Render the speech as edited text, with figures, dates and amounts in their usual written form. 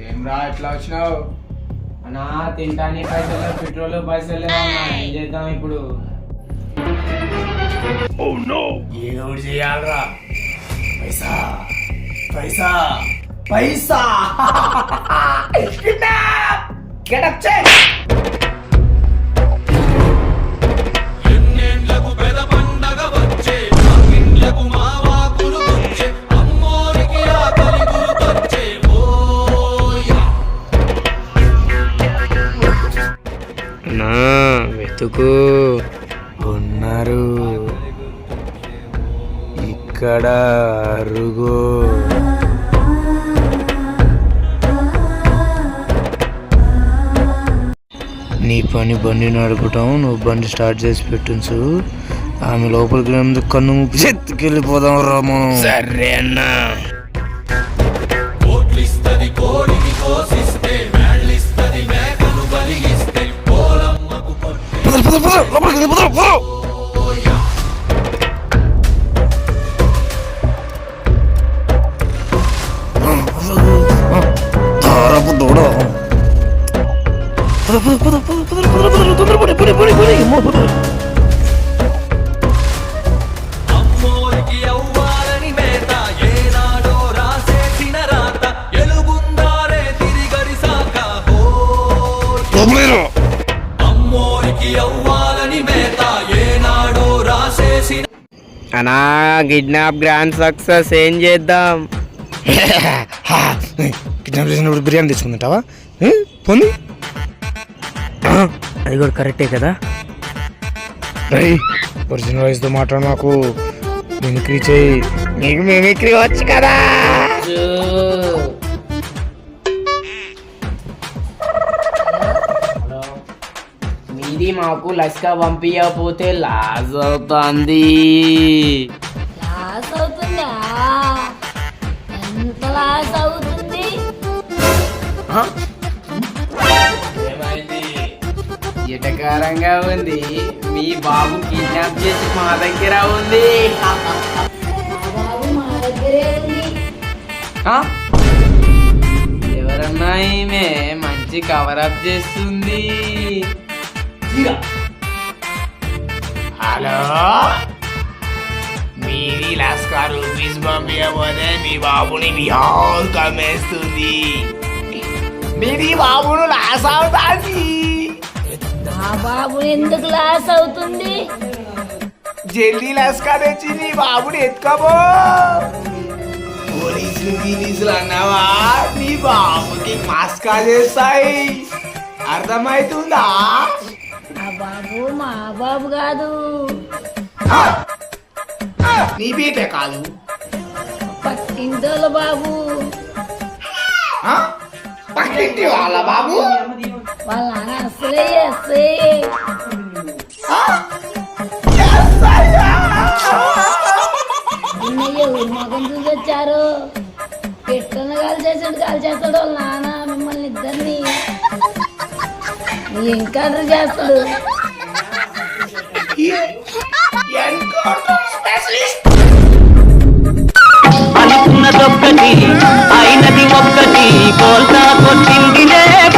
ఏం రా ఎట్లా వచ్చినావు? అన్నా తింటానికి పైసలు, పెట్రోల్ పైసలు ఏం చేద్దాం ఇప్పుడు? ఏదో ఒకటి చేయాలరా. పైసా పైసా పైసా గెటప్ చే. వెతుకు ఉన్నారు ఇక్కడ అరుగు. నీ పని బండి నడపటం, నువ్వు బండి స్టార్ట్ చేసి పెట్టించు. ఆమె లోపలికి కన్ను ముప్పి చెత్తుకెళ్ళిపోదాం రాము. సరే అన్నా. అనా కిడ్నాప్ గ్రాండ్ సక్సెస్. ఏం చేద్దాం? కిడ్నాప్ చేసినప్పుడు బిర్యానీ తెచ్చుకుంటావా? పోనీ అది కూడా కరెక్టే కదా. ఒరిజినల్ వాయిస్ తో మాట్లాడు. మాకు మిమిక్రీ చేయి. నీకు మిమిక్రీ వచ్చు కదా. మీది మాకు లస్కా పంపించకపోతే లాస్ అవుతుంది. లాస్ అవుతుందా? ఎంత లాస్ అవుతుంది? ఎటకారంగా ఉంది. మీ బాబు కిడ్నాప్ చేసి మా దగ్గర ఉంది. బాబు మా దగ్గరే ఉంది. ఎవరన్నా ఈమె మంచి కవరప్ చేస్తుంది. హలో, మీది లాస్కా రూపీస్ పంపించబోతే మీ బాబుని బిహార్ కమ్మేస్తుంది. మీది బాబును లాస్ అవుతుంది. మా బాబు ఎందుకు లాస్ అవుతుంది? జల్దీ లాస్కా తెచ్చి నీ బాబుని ఎత్తుకోబో. పోలీసులు అన్నావా? నీ బాబుకి మాస్కా చేస్తాయి. అర్థమవుతుందా? ఆ బాబు మా బాబు కాదు. నీ బీటే కాదు, పక్కింటోళ్ళ బాబు. పక్కింటి వాళ్ళ బాబు. వాళ్ళ నాన్న అసలే చేస్తే మగం చూసి వచ్చారు. పెట్టున్న కాల్ చేస్తాడు వాళ్ళ నాన్న మిమ్మల్ని ఇద్దరిని. ఇంకా చేస్తాడు. అనుకున్నదొక్కటి అయినది ఒక్కటి, కోల్తా కొట్టింది